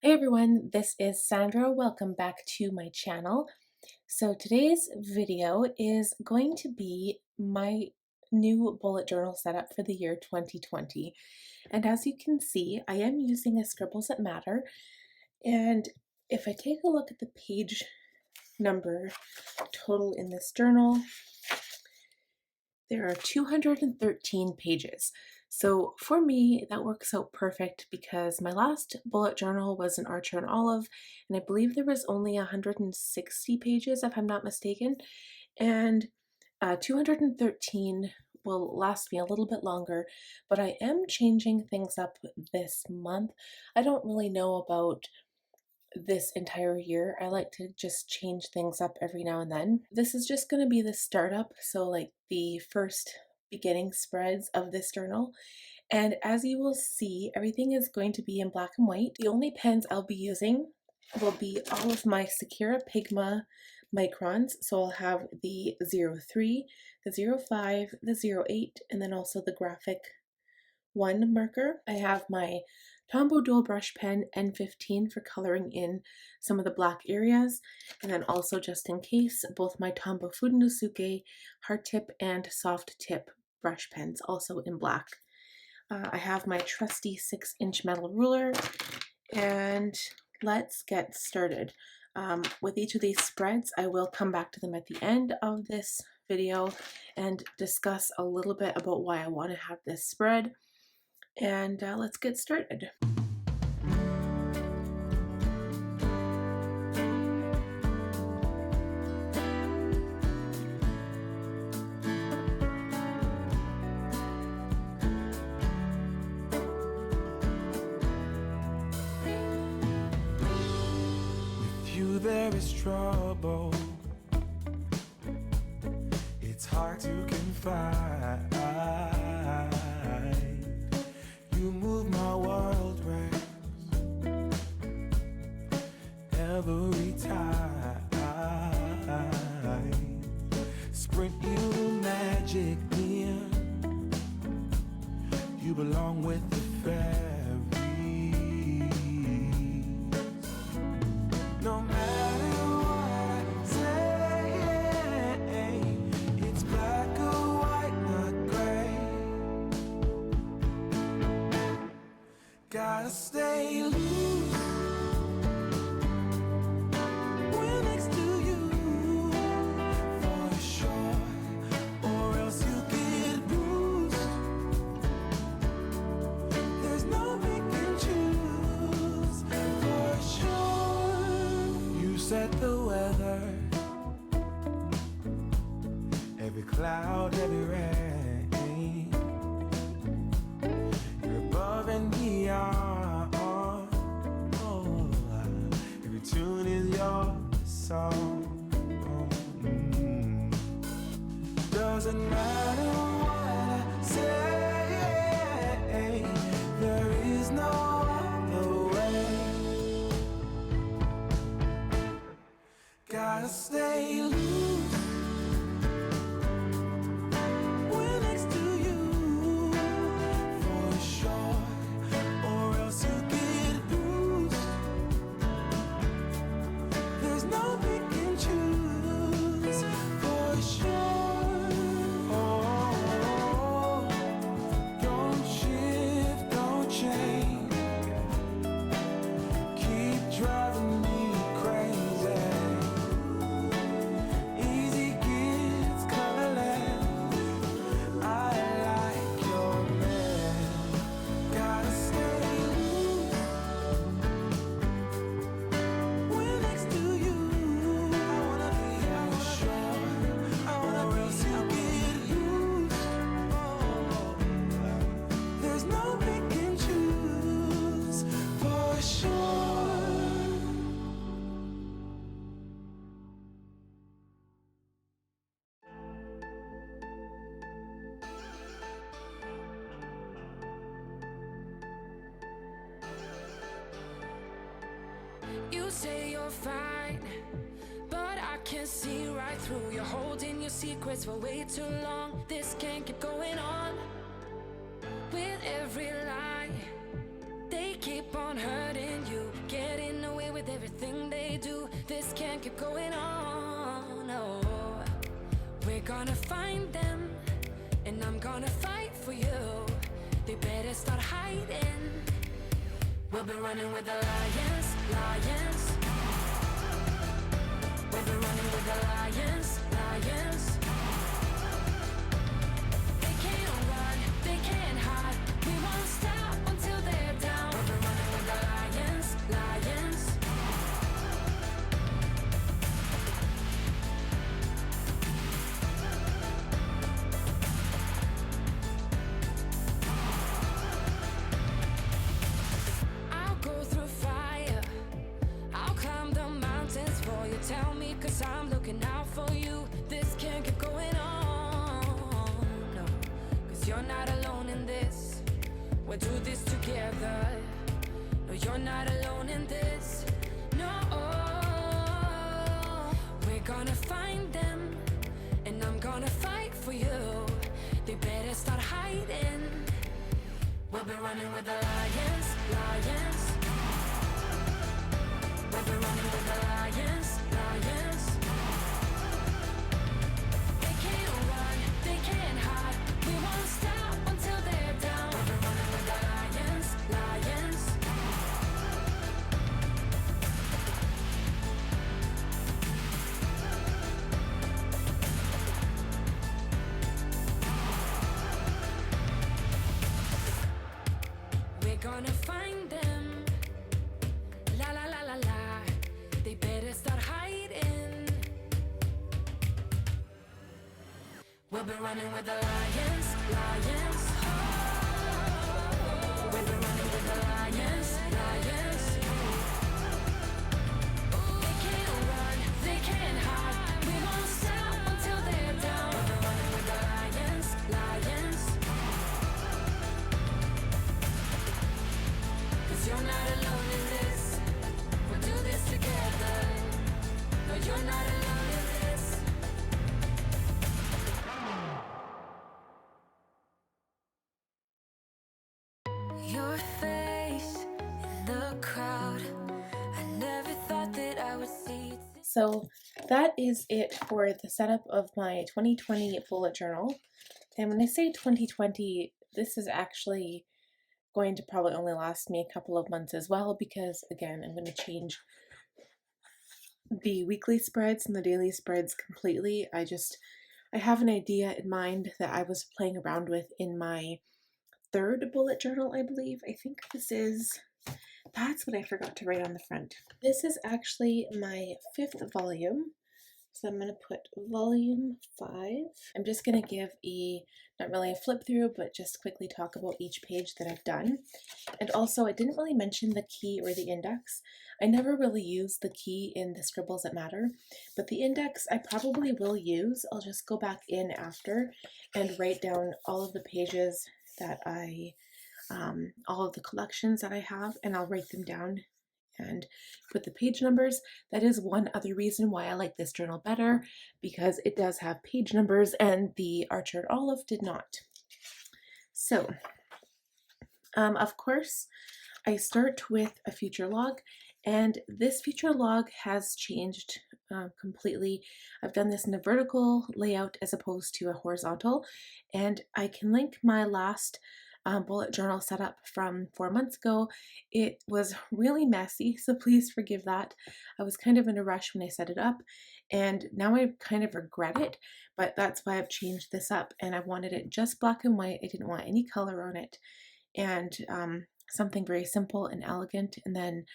Hey everyone, this is Sandra. Welcome back to my channel. So today's video is going to be my new bullet journal setup for the year 2020. And as you can see, I am using a Scribbles That Matter. And if I take a look at the page number total in this journal, there are 213 pages. So for me, that works out perfect because my last bullet journal was an Archer and Olive, and I believe there was only 160 pages, if I'm not mistaken. And 213 will last me a little bit longer, but I am changing things up this month. I don't really know about this entire year. I like to just change things up every now and then. This is just going to be the startup, so like the first beginning spreads of this journal. And as you will see, everything is going to be in black and white. The only pens I'll be using will be all of my Sakura Pigma microns. So I'll have the 03, the 05, the 08, and then also the graphic 1 marker. I have my Tombow dual brush pen N15 for coloring in some of the black areas, and then also, just in case, both my Tombow Fudenosuke hard tip and soft tip brush pens also in black. I have my trusty 6-inch metal ruler, and let's get started. With each of these spreads, I will come back to them at the end of this video and discuss a little bit about why I want to have this spread. And let's get started. With you there is trouble. It's hard to confide. You move my world round every time. Sprint you magic in. You belong with the fairies. No matter what I say, it's black or white, not gray. Gotta stay loose when next to you, for sure, or else you get bruised. There's no pick and choose, for sure. You set the weather, every cloud, every rain. You're above and beyond. Oh, every tune is your song. Doesn't matter what I say, there is no other way. Gotta stay loose when next to you, for sure, or else you get bruised. There's no pick and choose, for sure. Oh, don't shift, don't change. Keep driving me crazy. Easy gets colorless. I like your man. Gotta stay loose when next to you. I wanna be for sure. I wanna be else you get loose. Oh, there's no pick and choose, for sure. You say you're fine, but I can see right through. You're holding your secrets for way too long. This can't keep going on. With every lie, they keep on hurting you. Get gonna find them, and I'm gonna fight for you. They better start hiding. We'll be running with the lions, lions. We'll be running with the lions, lions. They can't run, they can't hide. We won't stop until they're down. We'll be running with the lions, lions. I'll go through fire, I'll climb the mountains for you. Tell me, cause I'm looking out for you. This can't keep going on, no. Cause you're not alone in this. We'll do this together. No, you're not alone in this. No, we're gonna find them, and I'm gonna fight for you. They better start hiding. We'll be running with the lions, lions. We'll be running with the lions, lions. They can't run, they can't hide. We won't stop until they're down. We'll be running with the lions, lions. We're gonna find them. La la la la la. They better start hiding. We'll be running with the lions, lions. We'll be running with the lions, lions. They can't run, they can't hide. We won't stop until they're down. We'll be running with the lions, lions. Cause you're not alone in this. We'll do this together. No, you're not alone in this. Your face in the crowd. I never thought that I would see it. So that is it for the setup of my 2020 bullet journal. And when I say 2020, this is actually going to probably only last me a couple of months as well, because again, I'm going to change the weekly spreads and the daily spreads completely. I have an idea in mind that I was playing around with in my third bullet journal, I believe. I think that's what I forgot to write on the front. This is actually my 5th volume. So I'm going to put volume 5. I'm just going to give not really a flip through, but just quickly talk about each page that I've done. And also, I didn't really mention the key or the index. I never really use the key in the scribbles that matter, but the index I probably will use. I'll just go back in after and write down all of the pages that all of the collections that I have, and I'll write them down and put the page numbers. That is one other reason why I like this journal better, because it does have page numbers and the Archer Olive did not. So, of course, I start with a future log, and this future log has changed completely. I've done this in a vertical layout as opposed to a horizontal, and I can link my last bullet journal setup from 4 months ago. It was really messy, so please forgive that. I was kind of in a rush when I set it up, and now I kind of regret it, but that's why I've changed this up, and I wanted it just black and white. I didn't want any color on it, and something very simple and elegant. And then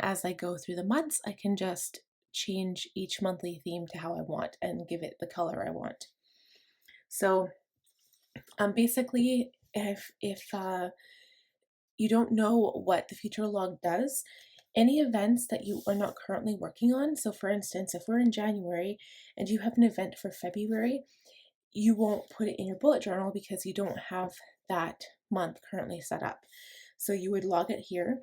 as I go through the months, I can just change each monthly theme to how I want and give it the color I want. So basically, if you don't know what the future log does, any events that you are not currently working on, so for instance, if we're in January and you have an event for February, you won't put it in your bullet journal because you don't have that month currently set up. So you would log it here,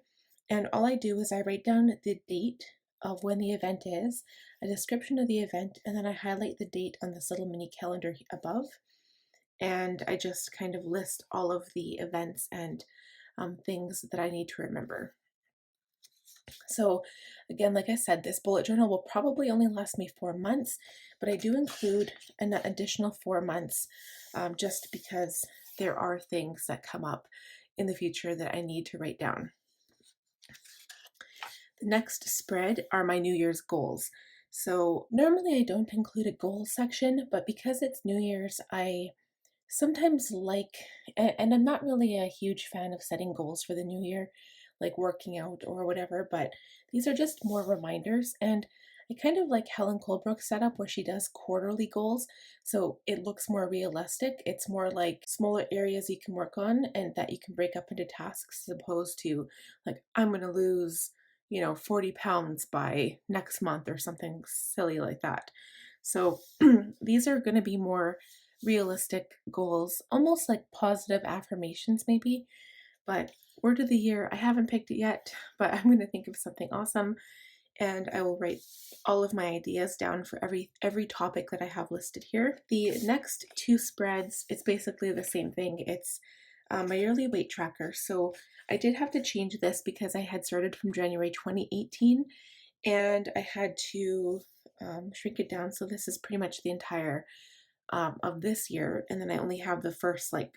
and all I do is I write down the date of when the event is, a description of the event, and then I highlight the date on this little mini calendar above. And I just kind of list all of the events and things that I need to remember. So again, like I said, this bullet journal will probably only last me 4 months, but I do include an additional 4 months just because there are things that come up in the future that I need to write down. The next spread are my New Year's goals. So normally I don't include a goals section, but because it's New Year's, I sometimes like, and I'm not really a huge fan of setting goals for the new year, like working out or whatever, but these are just more reminders. And I kind of like Helen Colebrook's setup where she does quarterly goals. So it looks more realistic. It's more like smaller areas you can work on and that you can break up into tasks as opposed to like, I'm going to lose, 40 pounds by next month or something silly like that. So these are going to be more realistic goals, almost like positive affirmations, maybe. But word of the year, I haven't picked it yet, but I'm going to think of something awesome and I will write all of my ideas down for every topic that I have listed here. The next two spreads, it's basically the same thing. It's my yearly weight tracker. So I did have to change this because I had started from January 2018 and I had to shrink it down. So this is pretty much the entire of this year, and then I only have the first like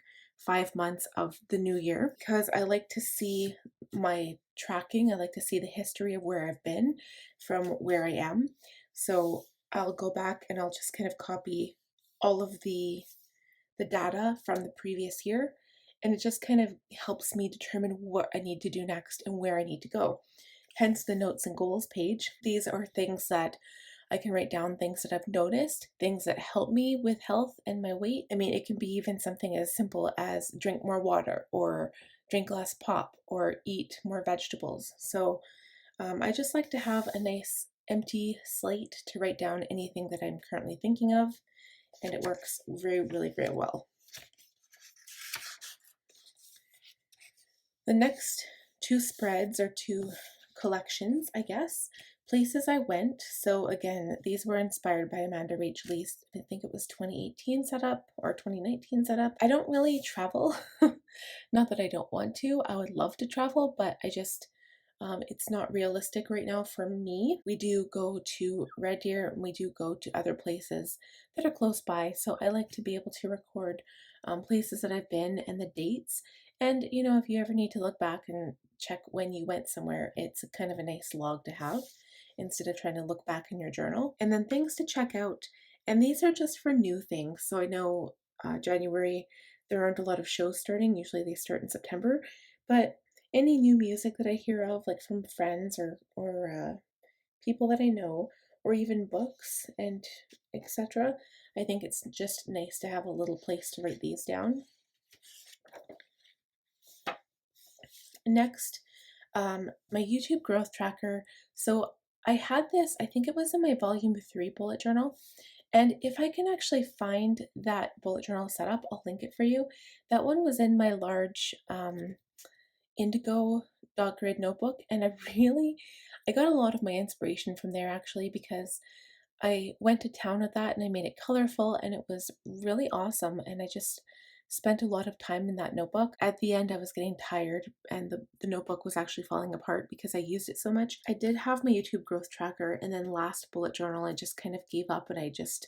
5 months of the new year because I like to see my tracking. I like to see the history of where I've been from where I am. So I'll go back and I'll just kind of copy all of the data from the previous year, and it just kind of helps me determine what I need to do next and where I need to go. Hence the notes and goals page. These are things that I can write down, things that I've noticed, things that help me with health and my weight. I mean, it can be even something as simple as drink more water or drink less pop or eat more vegetables. So I just like to have a nice empty slate to write down anything that I'm currently thinking of, and it works really well. The next two spreads are two collections, I guess. Places I went. So again, these were inspired by Amanda Rach Lee's, I think it was 2018 setup or 2019 setup. I don't really travel. Not that I don't want to. I would love to travel, but it's not realistic right now for me. We do go to Red Deer and we do go to other places that are close by. So I like to be able to record places that I've been and the dates. And if you ever need to look back and check when you went somewhere, it's kind of a nice log to have instead of trying to look back in your journal. And then things to check out. And these are just for new things. So I know January, there aren't a lot of shows starting. Usually they start in September. But any new music that I hear of, like from friends or people that I know, or even books and etc., I think it's just nice to have a little place to write these down. Next, my YouTube growth tracker. So I had this, I think it was in my volume 3 bullet journal. And if I can actually find that bullet journal setup, I'll link it for you. That one was in my large indigo dot grid notebook, and I got a lot of my inspiration from there actually, because I went to town with that and I made it colorful and it was really awesome, and I just spent a lot of time in that notebook. At the end I was getting tired and the notebook was actually falling apart because I used it so much. I did have my YouTube growth tracker, and then last bullet journal I just kind of gave up and I just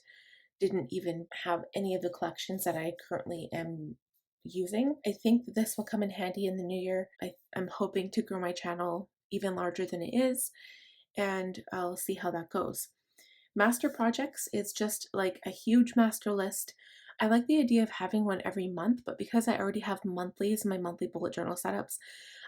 didn't even have any of the collections that I currently am using. I think this will come in handy in the new year. I'm hoping to grow my channel even larger than it is, and I'll see how that goes. Master projects is just like a huge master list. I like the idea of having one every month, but because I already have monthlies, my monthly bullet journal setups,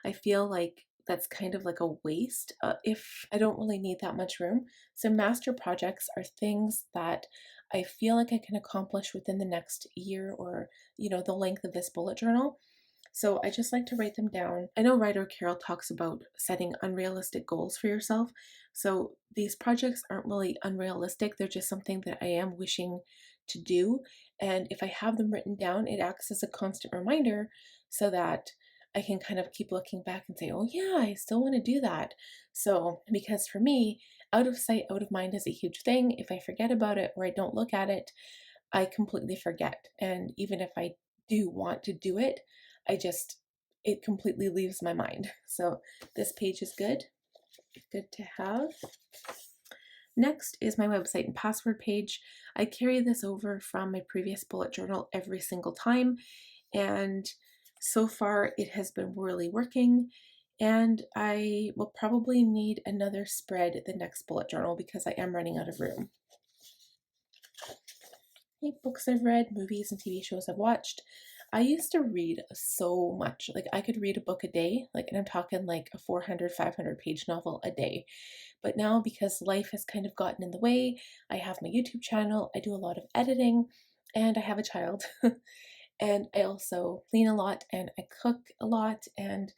I feel like that's kind of like a waste if I don't really need that much room. So master projects are things that I feel like I can accomplish within the next year or, the length of this bullet journal. So I just like to write them down. I know writer Carol talks about setting unrealistic goals for yourself. So these projects aren't really unrealistic. They're just something that I am wishing to do. And if I have them written down, it acts as a constant reminder so that I can kind of keep looking back and say, oh yeah, I still want to do that. So, because for me, out of sight, out of mind is a huge thing. If I forget about it or I don't look at it, I completely forget. And even if I do want to do it, it completely leaves my mind. So this page is good. good to have. Next is my website and password page. I carry this over from my previous bullet journal every single time, and so far it has been really working. And I will probably need another spread the next bullet journal because I am running out of room. Books I've read, movies and TV shows I've watched. I used to read so much. Like I could read a book a day, and I'm talking like a 400, 500 page novel a day. But now, because life has kind of gotten in the way, I have my YouTube channel, I do a lot of editing, and I have a child. And I also clean a lot and I cook a lot, and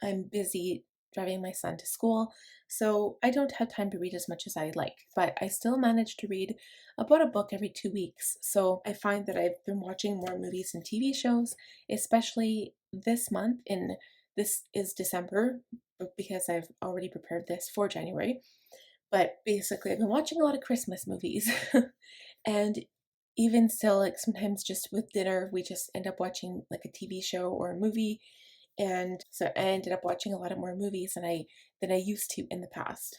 I'm busy driving my son to school, so I don't have time to read as much as I'd like, but I still manage to read about a book every 2 weeks. So I find that I've been watching more movies and TV shows, especially this month. This is December because I've already prepared this for January. But basically, I've been watching a lot of Christmas movies, and even still, like sometimes just with dinner, we just end up watching like a TV show or a movie, and so I ended up watching a lot of more movies than I used to in the past.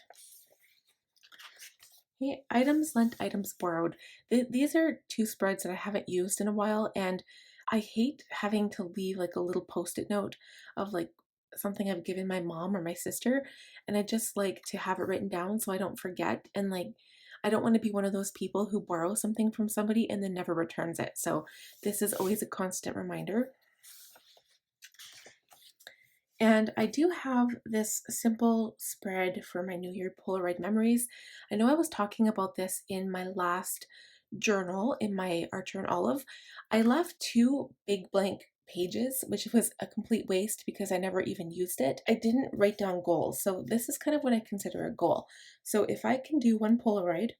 Okay, items lent, items borrowed. These are two spreads that I haven't used in a while, and I hate having to leave like a little post-it note of like something I've given my mom or my sister, and I just like to have it written down so I don't forget. And like I don't want to be one of those people who borrow something from somebody and then never returns it. So this is always a constant reminder. And I do have this simple spread for my New Year Polaroid Memories. I know I was talking about this in my last journal, in my Archer and Olive. I left 2 big blank pages, which was a complete waste because I never even used it. I didn't write down goals, so this is kind of what I consider a goal. So if I can do one Polaroid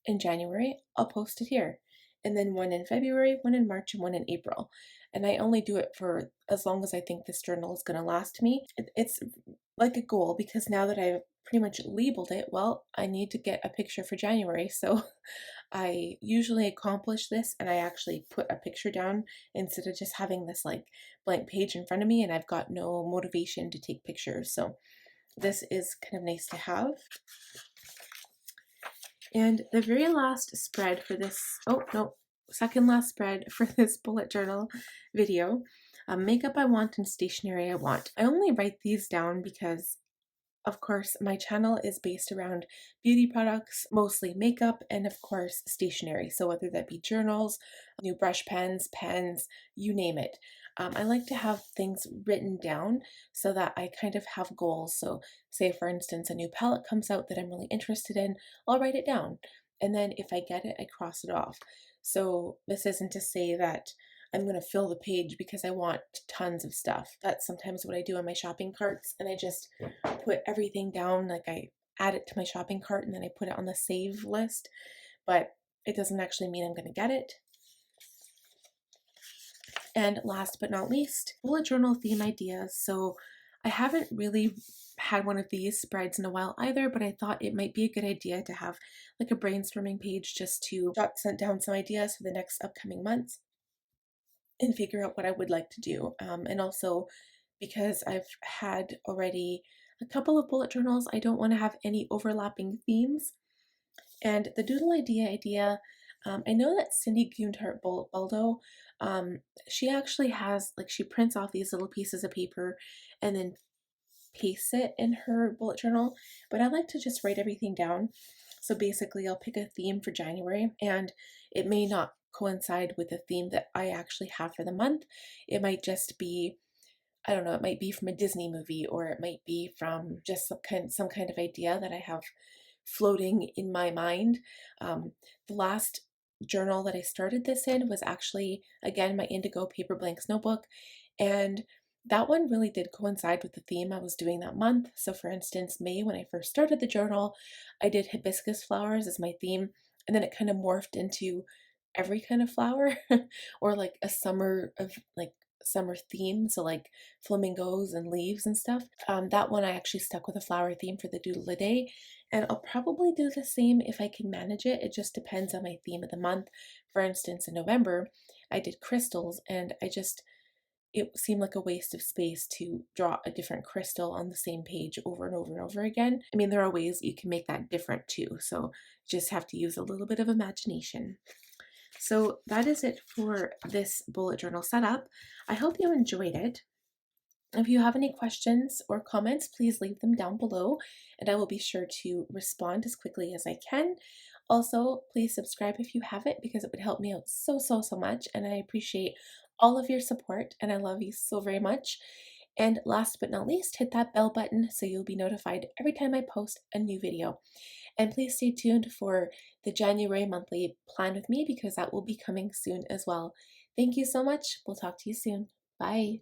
in January, I'll post it here. And then one in February, one in March, and one in April. And I only do it for as long as I think this journal is going to last me. It's like a goal because now that I've pretty much labeled it, well, I need to get a picture for January. So I usually accomplish this and I actually put a picture down instead of just having this like blank page in front of me and I've got no motivation to take pictures. So this is kind of nice to have. And the very last spread for this, oh no, second last spread for this bullet journal video, makeup I want and stationery I want. I only write these down because of course my channel is based around beauty products, mostly makeup, and of course stationery. So whether that be journals, new brush pens, you name it. I like to have things written down so that I kind of have goals. So say for instance, a new palette comes out that I'm really interested in, I'll write it down. And then if I get it, I cross it off. So this isn't to say that I'm going to fill the page because I want tons of stuff. That's sometimes what I do on my shopping carts, and I just put everything down, like I add it to my shopping cart and then I put it on the save list, but it doesn't actually mean I'm going to get it. And last but not least, bullet journal theme ideas. So I haven't really had one of these spreads in a while either, but I thought it might be a good idea to have like a brainstorming page just to jot down some ideas for the next upcoming months and figure out what I would like to do. And also because I've had already a couple of bullet journals, I don't want to have any overlapping themes. And the doodle idea, I know that Cindy Guntart Baldo, she actually has, like, she prints off these little pieces of paper and then pastes it in her bullet journal, but I like to just write everything down. So basically I'll pick a theme for January and it may not coincide with the theme that I actually have for the month. It might just be, I don't know, it might be from a Disney movie, or it might be from just some kind of idea that I have floating in my mind. The last journal that I started this in was actually, again, my Indigo Paper Blanks notebook, and that one really did coincide with the theme I was doing that month. So for instance, May, when I first started the journal, I did hibiscus flowers as my theme, and then it kind of morphed into every kind of flower or like a summer theme, so like flamingos and leaves and stuff. That one I actually stuck with a flower theme for the doodle a day, and I'll probably do the same if I can manage it. It just depends on my theme of the month. For instance, in November I did crystals, and I just it seemed like a waste of space to draw a different crystal on the same page over and over and over again. I mean, there are ways you can make that different too, so you just have to use a little bit of imagination. So that is it for this bullet journal setup. I hope you enjoyed it. If you have any questions or comments, please leave them down below and I will be sure to respond as quickly as I can. Also, please subscribe if you haven't because it would help me out so much, and I appreciate all of your support and I love you so very much. And last but not least, hit that bell button so you'll be notified every time I post a new video. And please stay tuned for the January monthly plan with me because that will be coming soon as well. Thank you so much. We'll talk to you soon. Bye.